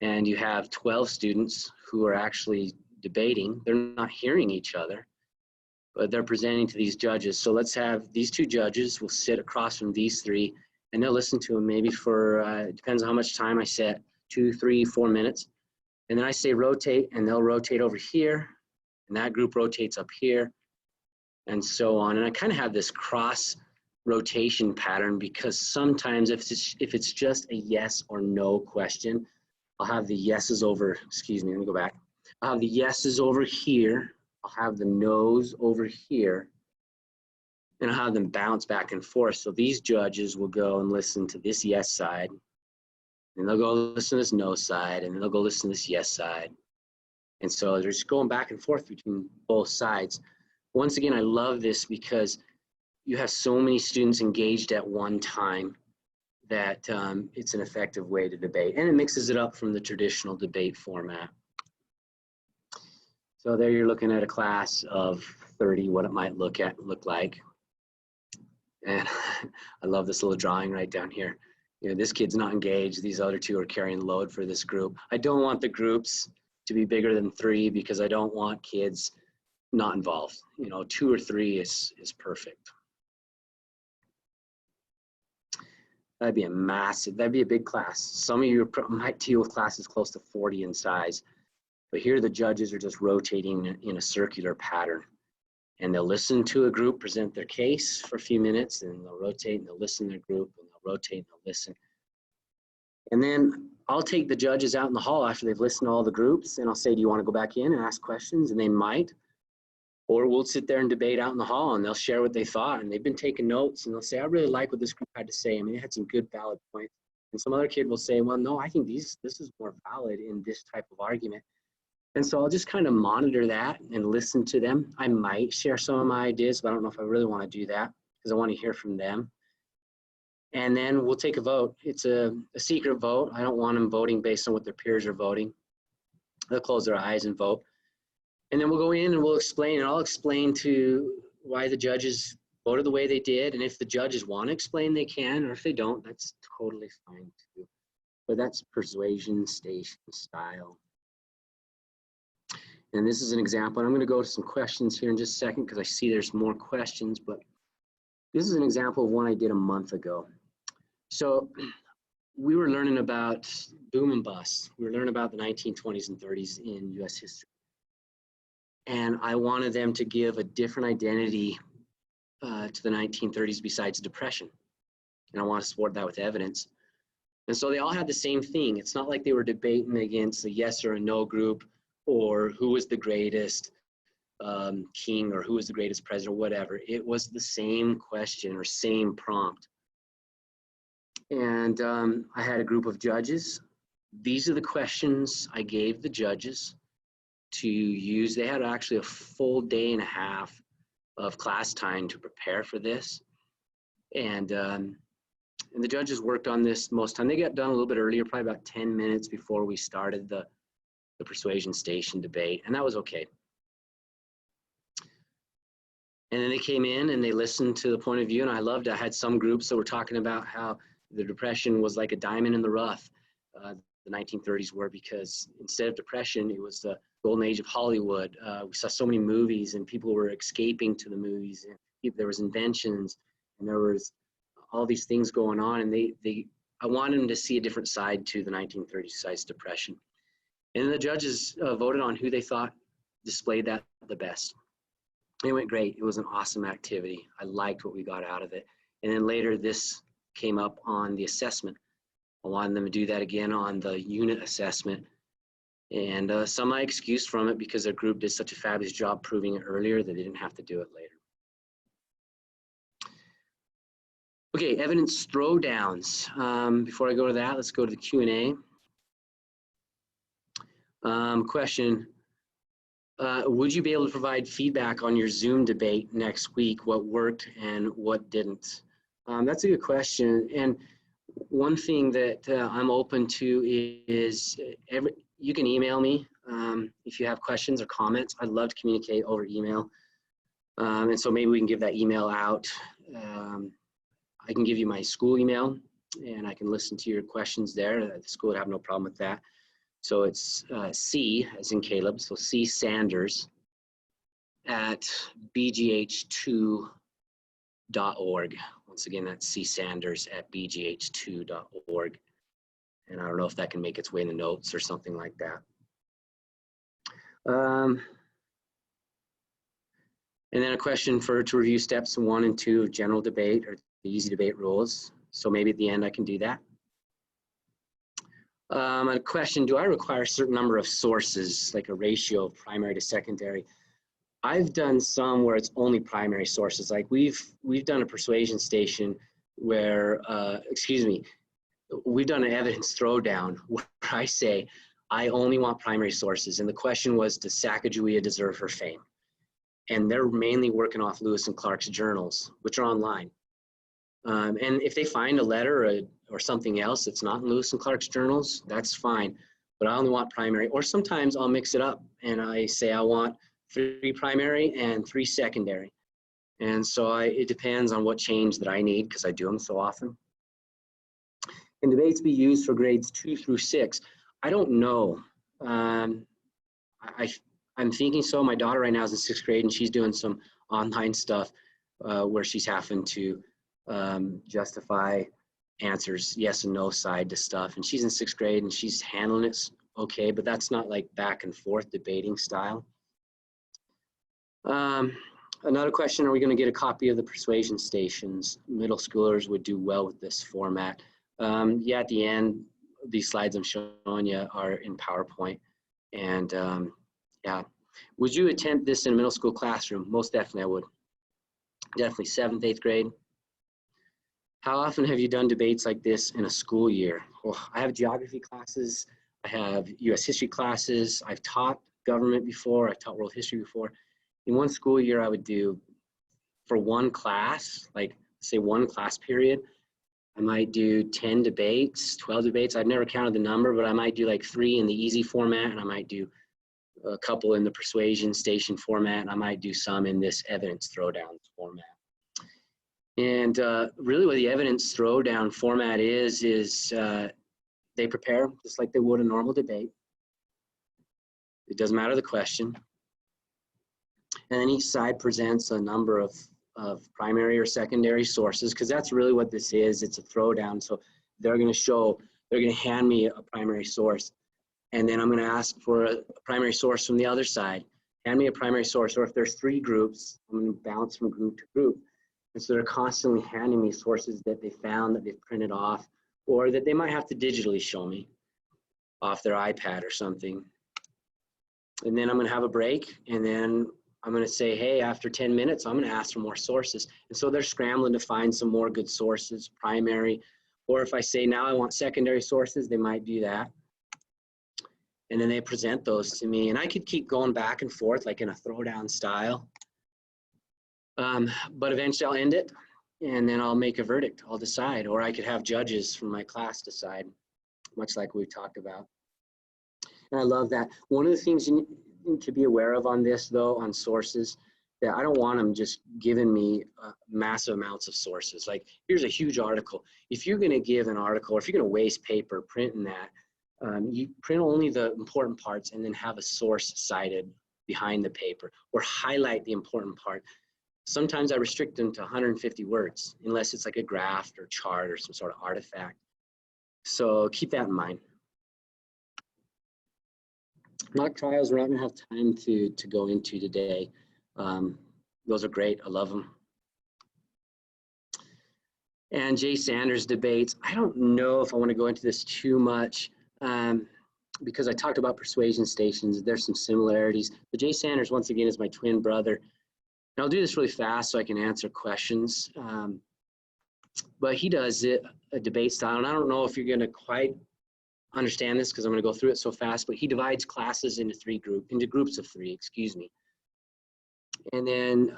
and you have 12 students who are actually debating. They're not hearing each other, but they're presenting to these judges. So let's have these two judges will sit across from these three, and they'll listen to them maybe for, it depends on how much time I set, 2, 3, 4 minutes. And then I say rotate, and they'll rotate over here, and that group rotates up here, and so on. And I kind of have this cross rotation pattern because sometimes if it's just a yes or no question, I'll have the yeses over, excuse me, let me go back. I'll have the yeses over here, I'll have the no's over here, and I'll have them bounce back and forth. So these judges will go and listen to this yes side, and they'll go listen to this no side, and then they'll go listen to this yes side. And so they're just going back and forth between both sides. Once again, I love this because you have so many students engaged at one time that it's an effective way to debate. And it mixes it up from the traditional debate format. So there you're looking at a class of 30, what it might look like. And I love this little drawing right down here. You know, this kid's not engaged. These other two are carrying the load for this group. I don't want the groups to be bigger than 3 because I don't want kids not involved. You know, 2 or 3 is perfect. That'd be that'd be a big class. Some of you might deal with classes close to 40 in size, but here the judges are just rotating in a circular pattern. And they'll listen to a group present their case for a few minutes, and they'll rotate and they'll listen to their group, and they'll rotate and they'll listen. And then I'll take the judges out in the hall after they've listened to all the groups, and I'll say, do you want to go back in and ask questions? And they might. Or we'll sit there and debate out in the hall, and they'll share what they thought, and they've been taking notes, and they'll say, I really like what this group had to say. I mean, it had some good valid points. And some other kid will say, well, no, I think this is more valid in this type of argument. And so I'll just kind of monitor that and listen to them. I might share some of my ideas, but I don't know if I really want to do that because I want to hear from them. And then we'll take a vote. It's a secret vote. I don't want them voting based on what their peers are voting. They'll close their eyes and vote. And then we'll go in and we'll explain, and I'll explain to why the judges voted the way they did. And if the judges want to explain, they can, or if they don't, that's totally fine too. But that's persuasion station style. And this is an example, and I'm going to go to some questions here in just a second because I see there's more questions, but this is an example of one I did a month ago. So we were learning about boom and bust. We were learning about the 1920s and 30s in US history. And I wanted them to give a different identity to the 1930s besides depression. And I want to support that with evidence. And so they all had the same thing. It's not like they were debating against a yes or a no group, or who was the greatest king, or who was the greatest president, or whatever. It was the same question or same prompt. And I had a group of judges. These are the questions I gave the judges to use. They had actually a full day and a half of class time to prepare for this. And the judges worked on this most time. They got done a little bit earlier, probably about 10 minutes before we started the persuasion station debate, and that was okay. And then they came in and they listened to the point of view, and I loved it. I had some groups that were talking about how the Depression was like a diamond in the rough. The 1930s were, because instead of depression, it was the golden age of Hollywood. We saw so many movies, and people were escaping to the movies, and there was inventions, and there was all these things going on, and I wanted them to see a different side to the 1930s size depression. And the judges voted on who they thought displayed that the best. It went great. It was an awesome activity. I liked what we got out of it. And then later this came up on the assessment. I wanted them to do that again on the unit assessment. And some I excused from it because their group did such a fabulous job proving it earlier that they didn't have to do it later. Okay, evidence throwdowns. Before I go to that, let's go to the Q&A. Question, would you be able to provide feedback on your Zoom debate next week? What worked and what didn't? That's a good question. And one thing that I'm open to is you can email me if you have questions or comments. I'd love to communicate over email. And so maybe we can give that email out. I can give you my school email and I can listen to your questions there. The school would have no problem with that. So it's C as in Caleb, so C Sanders at bgh2.org. Once again, that's C Sanders at bgh2.org. And I don't know if that can make its way in the notes or something like that. And then a question to review steps 1 and 2 of general debate or the easy debate rules. So maybe at the end I can do that. A question, do I require a certain number of sources, like a ratio of primary to secondary? I've done some where it's only primary sources. Like we've done a persuasion station where, we've done an evidence throwdown where I say, I only want primary sources. And the question was, does Sacagawea deserve her fame? And they're mainly working off Lewis and Clark's journals, which are online. And if they find a letter or something else that's not in Lewis and Clark's journals, that's fine. But I only want primary. Or sometimes I'll mix it up and I say I want 3 primary and 3 secondary. And so it depends on what change that I need because I do them so often. Can debates be used for grades 2 through 6? I don't know. I'm thinking so. My daughter right now is in 6th grade and she's doing some online stuff where she's having to justify answers, yes and no side to stuff. And she's in 6th grade and she's handling it okay, but that's not like back and forth debating style. Another question, are we going to get a copy of the persuasion stations? Middle schoolers would do well with this format. Yeah, at the end, these slides I'm showing you are in PowerPoint. And yeah, would you attempt this in a middle school classroom? Most definitely I would. Definitely 7th, 8th grade. How often have you done debates like this in a school year? Well, I have geography classes. I have US history classes. I've taught government before. I've taught world history before. In one school year, I would do, for one class, like say one class period, I might do 10 debates, 12 debates. I've never counted the number, but I might do like 3 in the easy format, and I might do a couple in the persuasion station format, and I might do some in this evidence throwdown format. And really what the evidence throwdown format is they prepare just like they would a normal debate. It doesn't matter the question. And then each side presents a number of primary or secondary sources, because that's really what this is. It's a throwdown. So they're going to hand me a primary source. And then I'm going to ask for a primary source from the other side. Hand me a primary source. Or if there's 3 groups, I'm going to bounce from group to group. And so they're constantly handing me sources that they found, that they've printed off, or that they might have to digitally show me off their iPad or something. And then I'm going to have a break, and then I'm going to say, hey, after 10 minutes, I'm going to ask for more sources. And so they're scrambling to find some more good sources, primary. Or if I say now I want secondary sources, they might do that. And then they present those to me. And I could keep going back and forth like in a throwdown style. But eventually I'll end it, and then I'll make a verdict. I'll decide. Or I could have judges from my class decide, much like we talked about. And I love that. One of the things you need to be aware of on this, though, on sources, that I don't want them just giving me massive amounts of sources. Like, here's a huge article. If you're going to give an article, or if you're going to waste paper printing that, you print only the important parts and then have a source cited behind the paper, or highlight the important part. Sometimes I restrict them to 150 words, unless it's like a graph or chart or some sort of artifact. So keep that in mind. Mock trials we're not going to have time to go into today. Those are great. I love them. And Jay Sanders debates. I don't know if I want to go into this too much. because I talked about persuasion stations, there's some similarities. But Jay Sanders, once again, is my twin brother. And I'll do this really fast so I can answer questions. But he does it a debate style, and I don't know if you're going to quite understand this because I'm going to go through it so fast, but he divides classes into groups of three, excuse me. And then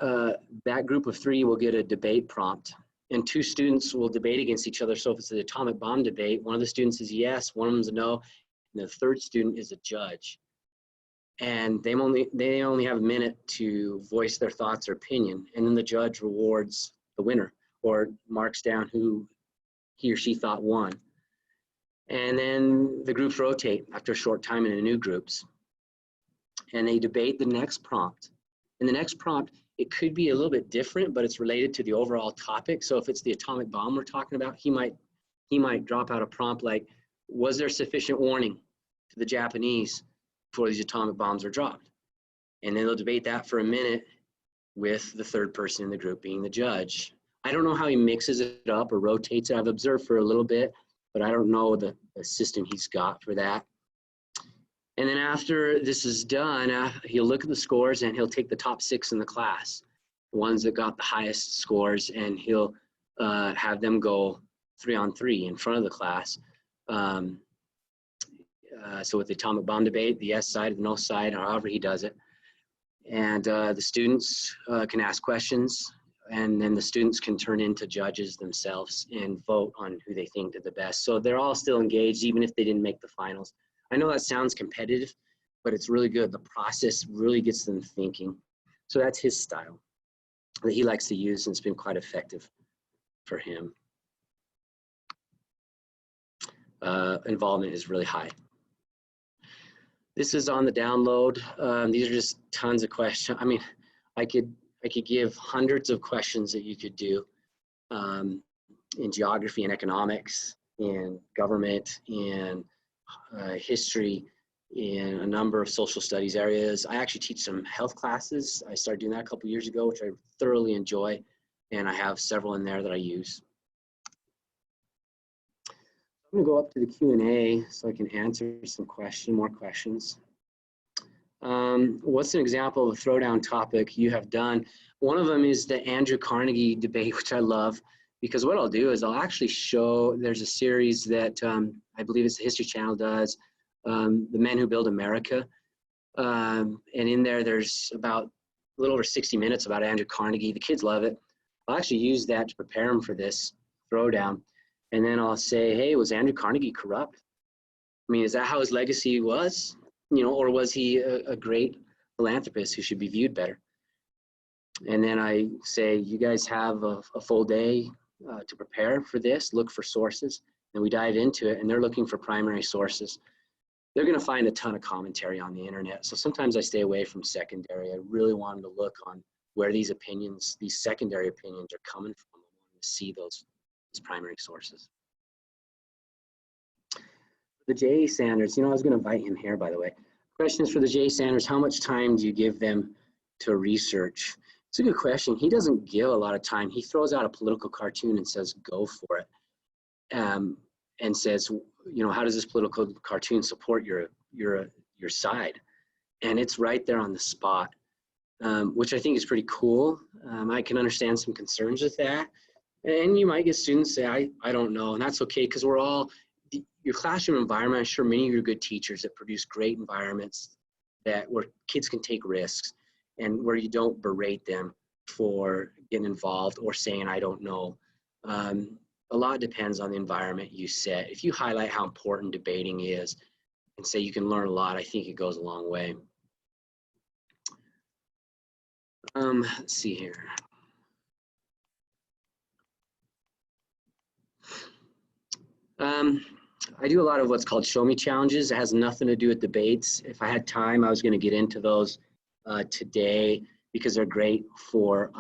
that group of three will get a debate prompt, and two students will debate against each other. So if it's an atomic bomb debate, one of the students is yes, one of them is no, and the third student is a judge. And they only have a minute to voice their thoughts or opinion, and then the judge rewards the winner or marks down who he or she thought won. And then the groups rotate after a short time into new groups, and they debate the next prompt. And the next prompt, it could be a little bit different, but it's related to the overall topic. So if it's the atomic bomb we're talking about, he might drop out a prompt like, was there sufficient warning to the Japanese before these atomic bombs are dropped? And then they'll debate that for a minute with the third person in the group being the judge. I don't know how he mixes it up or rotates it. I've observed for a little bit, but I don't know the system he's got for that. And then after this is done, he'll look at the scores and he'll take the top 6 in the class, the ones that got the highest scores, and he'll have them go 3-on-3 in front of the class. So with the atomic bomb debate, the yes side, the no side, however he does it. And the students can ask questions, and then the students can turn into judges themselves and vote on who they think did the best. So they're all still engaged, even if they didn't make the finals. I know that sounds competitive, but it's really good. The process really gets them thinking. So that's his style that he likes to use, and it's been quite effective for him. Involvement is really high. This is on the download. These are just tons of questions. I mean, I could give hundreds of questions that you could do in geography and economics, in government, in history, in a number of social studies areas. I actually teach some health classes. I started doing that a couple years ago, which I thoroughly enjoy, and I have several in there that I use. I'm going to go up to the Q&A so I can answer some more questions. What's an example of a throwdown topic you have done? One of them is the Andrew Carnegie debate, which I love, because what I'll do is I'll actually show, there's a series that I believe it's the History Channel does, The Men Who Build America. And in there, there's about a little over 60 minutes about Andrew Carnegie. The kids love it. I'll actually use that to prepare them for this throwdown. And then I'll say, hey, was Andrew Carnegie corrupt? I mean, is that how his legacy was? You know, or was he a great philanthropist who should be viewed better? And then I say, you guys have a full day to prepare for this, look for sources, and we dive into it, and they're looking for primary sources. They're gonna find a ton of commentary on the internet. So sometimes I stay away from secondary. I really want them to look on where these opinions, these secondary opinions are coming from. I want to see those primary sources. The Jay Sanders, you know, I was going to invite him here, by the way. Questions for the Jay Sanders: how much time do you give them to research? It's a good question. He doesn't give a lot of time. He throws out a political cartoon and says, go for it. And says, you know, how does this political cartoon support your side? And it's right there on the spot, which I think is pretty cool. I can understand some concerns with that. And you might get students say, I don't know, and that's okay, because we're all, your classroom environment, I'm sure many of you are good teachers that produce great environments where kids can take risks and where you don't berate them for getting involved or saying, I don't know. A lot depends on the environment you set. If you highlight how important debating is and say you can learn a lot, I think it goes a long way. Let's see here. I do a lot of what's called show me challenges. It has nothing to do with debates. If I had time, I was going to get into those today because they're great for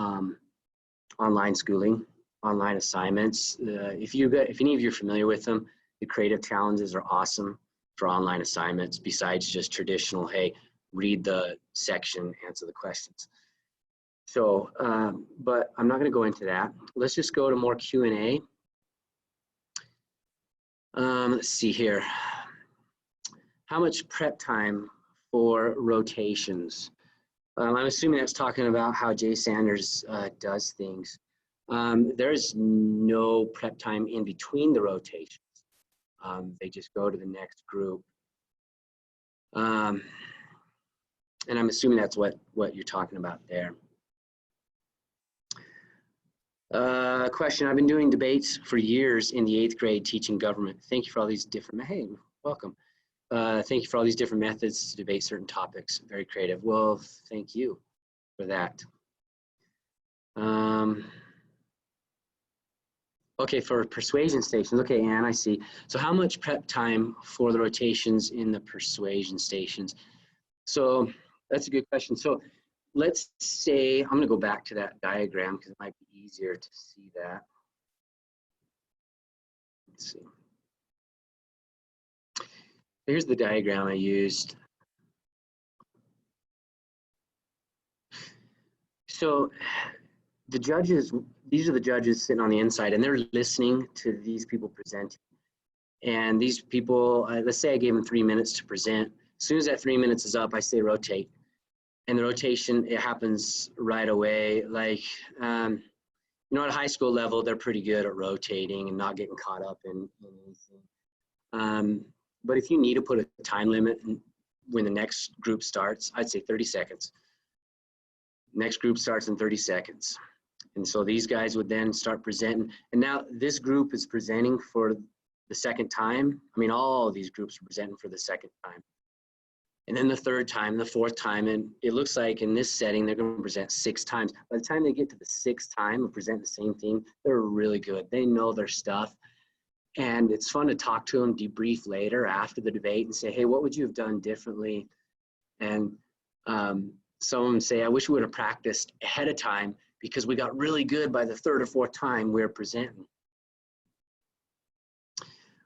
online schooling, online assignments. If any of you are familiar with them, the creative challenges are awesome for online assignments besides just traditional, hey, read the section, answer the questions. So, but I'm not going to go into that. Let's just go to more Q&A. Let's see here. how much prep time for rotations? I'm assuming that's talking about how Jay Sanders does things. There's no prep time in between the rotations. They just go to the next group. And I'm assuming that's what you're talking about there. Question, I've been doing debates for years in the 8th grade teaching government. Thank you for all these different, hey, welcome. Thank you for all these different methods to debate certain topics. Very creative. Well, thank you for that. Okay, for persuasion stations. Okay, Anne, I see. So how much prep time for the rotations in the persuasion stations? So that's a good question. So let's say, I'm going to go back to that diagram because it might be easier to see that. Let's see. Here's the diagram I used. So the judges, these are the judges sitting on the inside, and they're listening to these people present. And these people, let's say I gave them 3 minutes to present. As soon as that 3 minutes is up, I say rotate. And the rotation, it happens right away. Like, you know, at a high school level, they're pretty good at rotating and not getting caught up in anything. But if you need to put a time limit when the next group starts, I'd say 30 seconds. Next group starts in 30 seconds. And so these guys would then start presenting. And now this group is presenting for the second time. I mean, all of these groups are presenting for the second time. And then the third time, the fourth time, and it looks like in this setting, they're going to present 6 times. By the time they get to the 6th time of presenting the same thing, they're really good. They know their stuff. And it's fun to talk to them, debrief later after the debate and say, hey, what would you have done differently? And some of them say, I wish we would have practiced ahead of time because we got really good by the 3rd or 4th time we were presenting.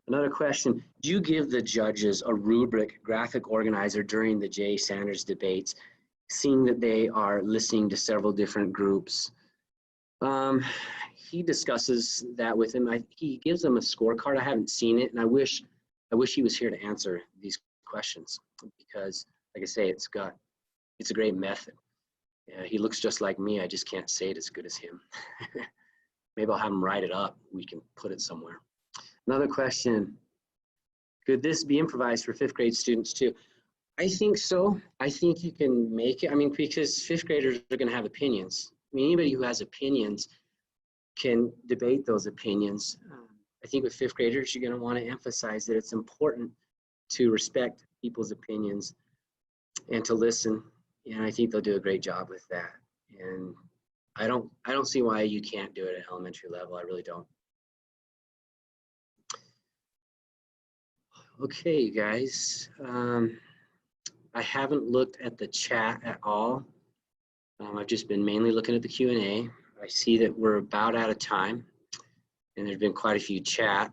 Another question, do you give the judges a rubric graphic organizer during the Jay Sanders debates, seeing that they are listening to several different groups? He discusses that with him. He gives them a scorecard. I haven't seen it, and I wish he was here to answer these questions because, like I say, it's a great method. He looks just like me. I just can't say it as good as him. Maybe I'll have him write it up. We can put it somewhere. Another question, could this be improvised for 5th grade students too? I think so. I think you can make it. I mean, because 5th graders are going to have opinions. I mean, anybody who has opinions can debate those opinions. I think with 5th graders, you're going to want to emphasize that it's important to respect people's opinions and to listen. And I think they'll do a great job with that. And I don't see why you can't do it at elementary level. I really don't. Okay, you guys. I haven't looked at the chat at all. I've just been mainly looking at the Q&A. I see that we're about out of time, and there's been quite a few chat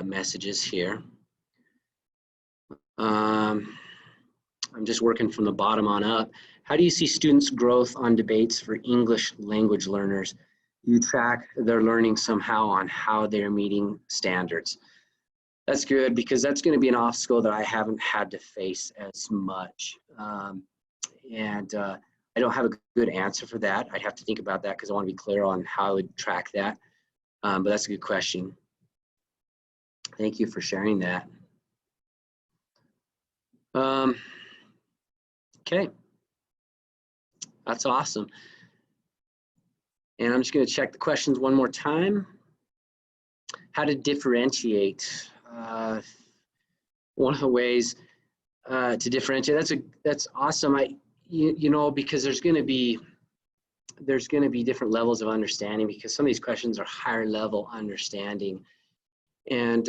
messages here. I'm just working from the bottom on up. How do you see students' growth on debates for English language learners? You track their learning somehow on how they're meeting standards. That's good because that's going to be an obstacle that I haven't had to face as much. I don't have a good answer for that. I'd have to think about that because I want to be clear on how I would track that. But that's a good question. Thank you for sharing that. Okay, that's awesome. And I'm just going to check the questions one more time. How to differentiate. One of the ways to differentiate, that's awesome. You know, because there's going to be different levels of understanding because some of these questions are higher level understanding. And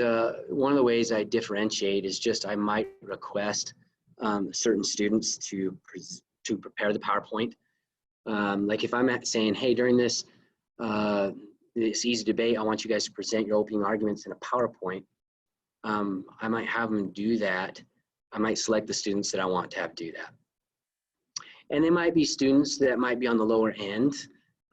one of the ways I differentiate is just I might request certain students to prepare the PowerPoint. Like if I'm saying, hey, during this easy debate, I want you guys to present your opening arguments in a PowerPoint. I might have them do that. I might select the students that I want to have do that. And they might be students that might be on the lower end,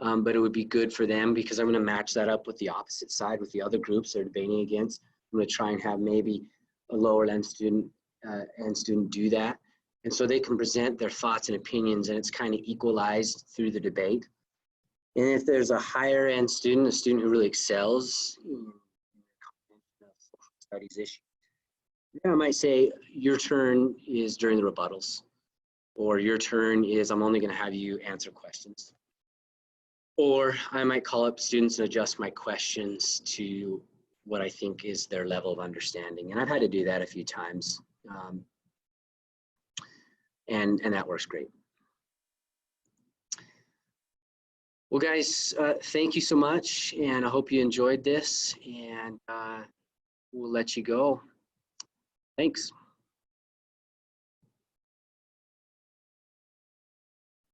but it would be good for them because I'm going to match that up with the opposite side with the other groups they're debating against. I'm going to try and have maybe a lower end student and student do that. And so they can present their thoughts and opinions, and it's kind of equalized through the debate. And if there's a higher end student, a student who really excels in social studies issue, then I might say your turn is during the rebuttals, or your turn is I'm only going to have you answer questions. Or I might call up students and adjust my questions to what I think is their level of understanding. And I've had to do that a few times. And that works great. Well, guys, thank you so much. And I hope you enjoyed this, and we'll let you go. Thanks.